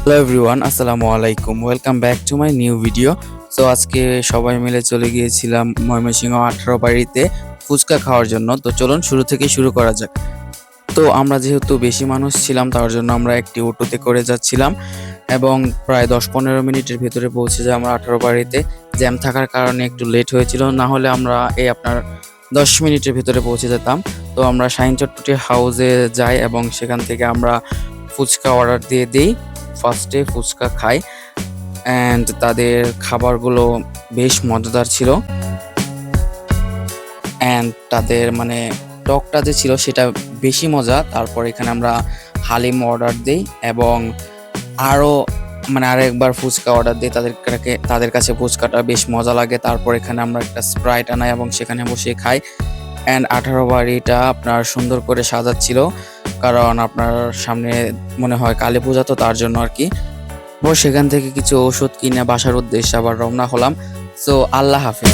Hello everyone, আসসালামু আলাইকুম। Welcome back to my new video. So আজকে সবাই মিলে চলে গিয়েছিলাম ময়মনসিংহ 18 বাড়িতে ফুচকা খাওয়ার জন্য। তো চলুন শুরু থেকে শুরু করা যাক। তো আমরা যেহেতু বেশি মানুষ ছিলাম তার জন্য আমরা একটি অটোতে করে যাচ্ছিলাম এবং প্রায় 10-15 মিনিটের ভেতরে পৌঁছে যাই আমরা 18 বাড়িতে। জ্যাম থাকার কারণে একটু লেট হয়েছিল, না হলে আমরা আপনার 10 মিনিটের ভেতরে পৌঁছে যেতাম। তো আমরা শাহিন চটপটি হাউসে যাই এবং সেখান থেকে আমরা ফুচকা অর্ডার দিয়ে দিই। ফার্স্টে ফুচকা খাই অ্যান্ড তাদের খাবারগুলো বেশ মজাদার ছিল অ্যান্ড তাদের মানে টকটা যে ছিল সেটা বেশি মজা। তারপর এখানে আমরা হালিম অর্ডার দিই এবং আরও আরেকবার ফুচকা অর্ডার দিই। তাদের কাছে ফুচকাটা বেশ মজা লাগে। তারপর এখানে আমরা একটা স্প্রাইট আনাই এবং সেখানে বসে খাই। অ্যান্ড 18 বাড়িটা আপনার সুন্দর করে সাজাচ্ছিল, কারণ আপনার সামনে মনে হয় কালী পূজা, তো তার জন্য আর কি। সেখান থেকে কিছু ওষুধ কিনে বাসার উদ্দেশ্যে আবার রওনা হলাম। সো আল্লাহ হাফিজ।